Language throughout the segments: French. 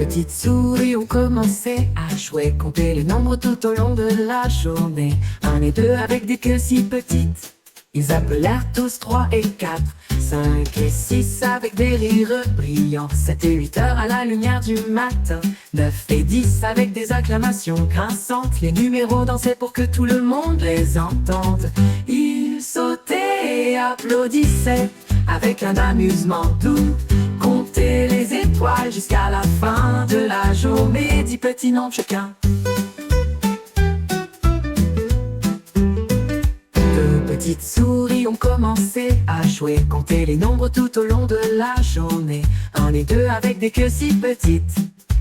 petites souris ont commencé à jouer, compter les nombres tout au long de la journée. 1 et 2 avec des queues si petites. Ils appelèrent tous 3 et 4, 5 et 6 avec des rires brillants. 7 et 8 heures à la lumière du matin. 9 et 10 avec des acclamations grinçantes. Les numéros dansaient pour que tout le monde les entende. Ils sautaient et applaudissaient avec un amusement doux. Compter les étoiles jusqu'à la fin de la journée. 10 petits nombres chacun. Petites souris ont commencé à jouer, compter les nombres tout au long de la journée. 1 et 2 avec des queues si petites.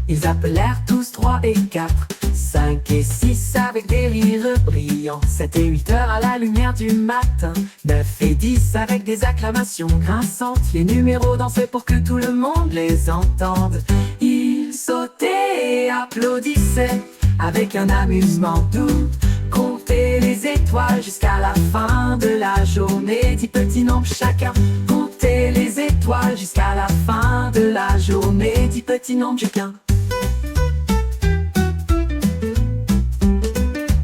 Ils appelèrent tous 3 et 4, 5 et 6 avec des rires brillants. 7 et 8 heures à la lumière du matin. 9 et 10 avec des acclamations grinçantes. Les numéros dansaient pour que tout le monde les entende. Ils sautaient et applaudissaient avec un amusement doux. Compter les étoiles jusqu'à la fin de la journée. 10 petits nombres chacun. Compter les étoiles jusqu'à la fin de la journée. 10 petits nombres chacun.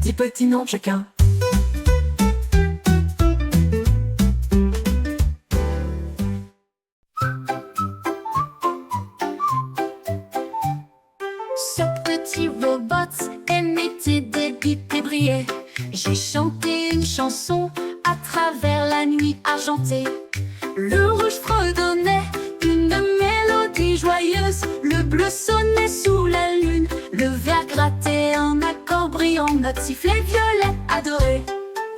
10 petits nombres chacun. Ce petit robot émettait des bips et brillait. J'ai chanté une chanson à travers la nuit argentée. Le rouge fredonnait une mélodie joyeuse. Le bleu sonnait sous la lune. Le vert grattait un accord brillant. Notre sifflet violet adoré.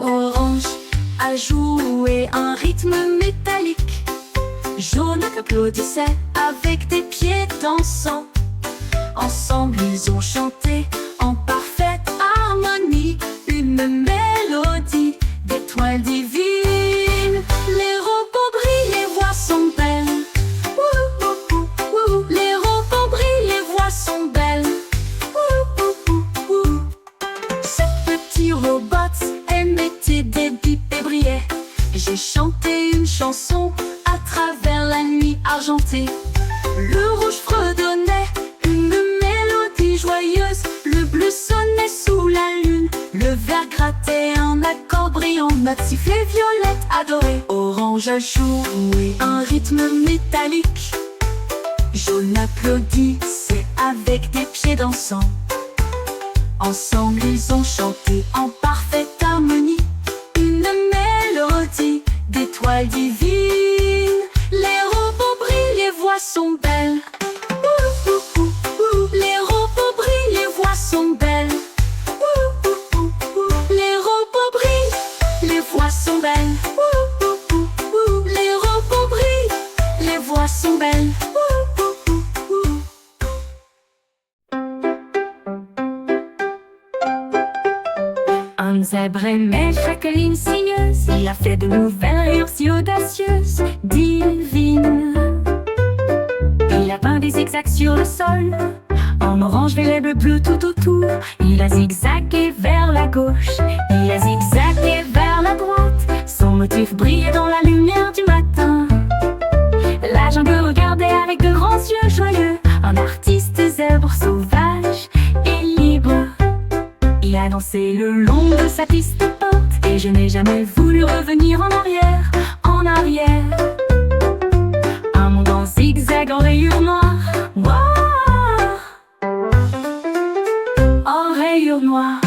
Orange a joué un rythme métallique. Jaune applaudissait avec des pieds dansants. Ensemble ils ont chanté en parfaite harmonie. Une mélodie d'étoiles divines. Les robots brillent, les voix sont belles. Ouh, ouh, ouh, ouh. Les robots brillent, les voix sont belles. Ouh, ouh, ouh, ouh. Ce petit robot émettait des bips et brillait. J'ai chanté une chanson à travers la nuit argentée. Le rouge fredonnait une mélodie joyeuse. Le bleu sonnait sous la lune. Le vert grattait un accord brillant. Notre sifflet violette adoré. Orange a joué un rythme métallique. Jaune applaudissait avec des pieds dansants. Ensemble ils ont chanté en parfaite harmonie. Une mélodie d'étoiles divines. Les robots brillent, les voix sont belles. Ouh, ouh, ouh, ouh. Les robots brillent, les voix sont belles. Ouh, ouh, ouh, ouh. Les robots brillent, les voix sont belles. Ouh, ouh, ouh, ouh. Les robots brillent, les voix sont belles. Ouh, ouh, ouh, ouh. Un zèbre aimait chaque ligne sinueuse. Il a fait de nouvelles rayures si audacieuses, divines. Il a peint des zigzags sur le sol, en orange, violet, bleu tout autour. Il a zigzagué vers la gauche, il a zigzagué vers la droite. Son motif brillait dans la lumière du matin. La jungle regardait avec de grands yeux joyeux. Un artiste zèbre sauvage et libre. Il a dansé le long de sa piste haute. Et je n'ai jamais voulu revenir en arrière, en arrière. Un monde en zigzag en rayures noires. Wow. En rayures noires.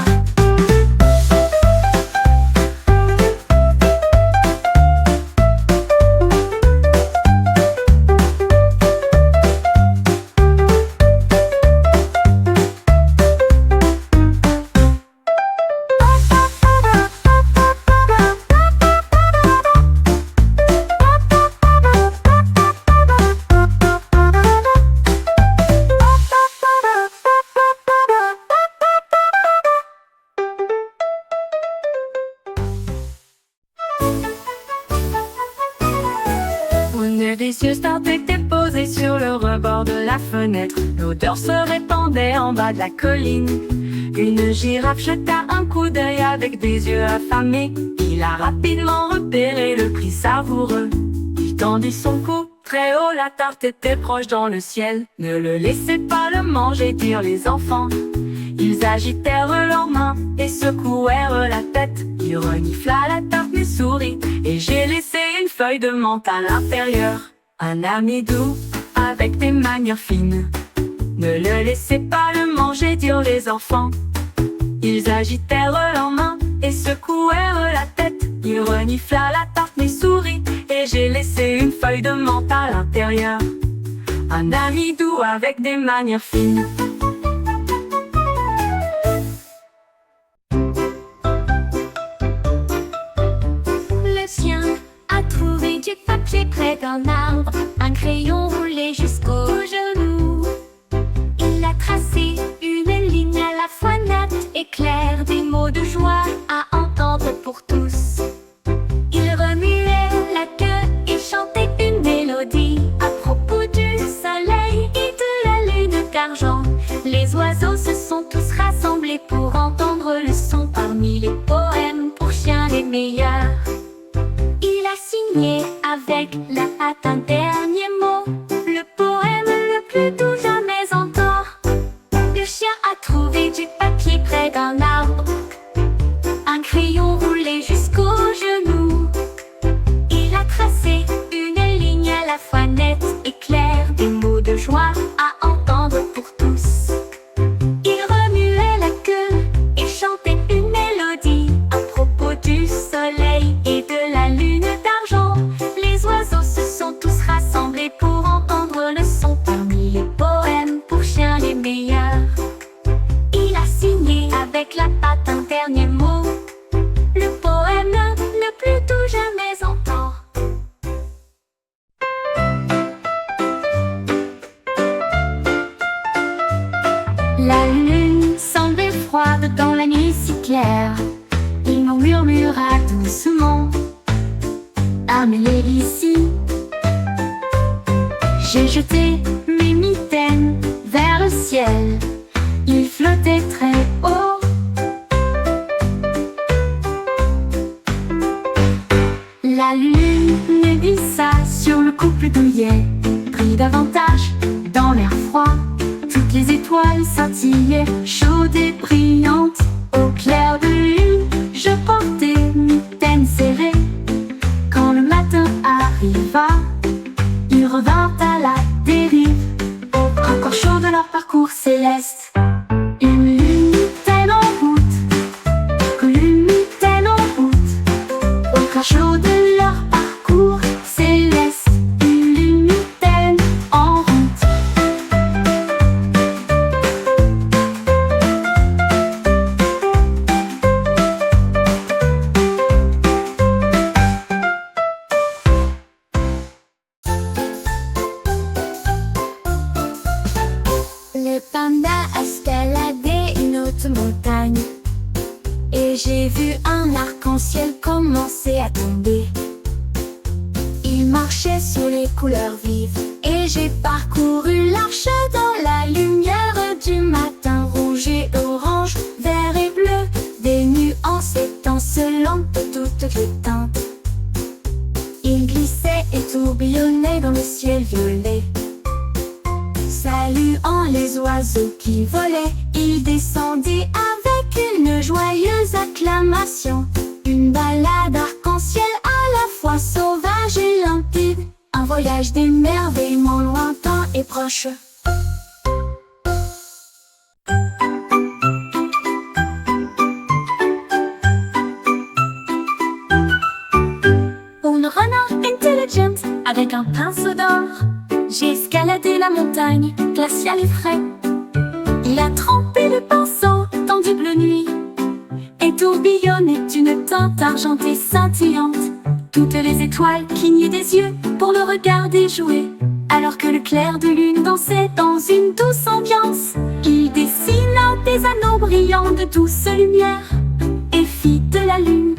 Des yeux startés étaient posés sur le rebord de la fenêtre. L'odeur se répandait en bas de la colline. Une girafe jeta un coup d'œil avec des yeux affamés. Il a rapidement repéré le prix savoureux. Il tendit son cou très haut, la tarte était proche dans le ciel. Ne le laissez pas le manger, dirent les enfants. Ils agitèrent leurs mains et secouèrent la tête. Il renifla la tarte mais sourit, et j'ai laissé une feuille de menthe à l'intérieur. Un ami doux avec des manières fines. Ne le laissez pas le manger, dirent les enfants. Ils agitèrent leurs mains et secouèrent la tête. Il renifla la tarte mais sourit, et j'ai laissé une feuille de menthe à l'intérieur. Un ami doux avec des manières fines. Le chien a trouvé du papier près d'un arbre, un crayon roulé jusqu'au genou. Il a tracé une ligne à la fois nette et claire, des mots de joie à entendre pour tous. Il remuait la queue et chantait une mélodie à propos du soleil et de la lune d'argent. Les oiseaux se sont tous rassemblés pour entendre le son. Parmi les poèmes pour chiens les meilleurs, il a signé avec la hâte un dernier mot, le poème le plus doux jamais entendu. Le chien a trouvé du papier près d'un arbre, un crayon roulé jusqu'au genou. Il a tracé une ligne à la fois nette et claire, des mots de joie à entendre pour tous. Il remuait la queue et chantait une mélodie à propos du soleil et de la lune d'argent. Les oiseaux se sont tous rassemblés pour entendre le son. Parmi les poèmes pour chiens les meilleurs, il a signé avec la patte un dernier mot, le poème le plus doux jamais entendu. La lune semblait froide dans la nuit si claire. Il nous murmura doucement: amenez ici. J'ai jeté mes mitaines vers le ciel, il flottait très haut. La lune glissa sur le couple douillet, prit davantage dans l'air froid. Toutes les étoiles scintillaient, chaudes et brillantes. Au clair de lune, je portais mitaines serrées. Quand le matin arriva, ils revinrent à la dérive, encore chauds de leur parcours céleste. Une mitaine en route, une mitaine en route, encore chauds de leur parcours céleste. Une mitaine en route. Le panda a escaladé une haute montagne, et j'ai vu un arc-en-ciel commencer à tomber. Il marchait sur les couleurs vives, et j'ai parcouru l'arche dans la lumière du matin. Rouge et orange, vert et bleu, des nuances étincelantes de toutes les teintes. Il glissait et tourbillonnait dans le ciel violet. Saluant les oiseaux qui volaient, il descendit avec une joyeuse acclamation. Une balade arc-en-ciel à la fois sauvage et limpide, un voyage d'émerveillement lointain et proche. Une renard intelligent avec un pinceau d'or, j'ai escaladé la montagne, glaciale et frais. Il a trempé le pinceau dans du bleu nuit, et tourbillonnait une teinte argentée scintillante. Toutes les étoiles clignaient des yeux pour le regarder jouer, alors que le clair de lune dansait dans une douce ambiance. Il dessina des anneaux brillants de douce lumière, et fit de la lune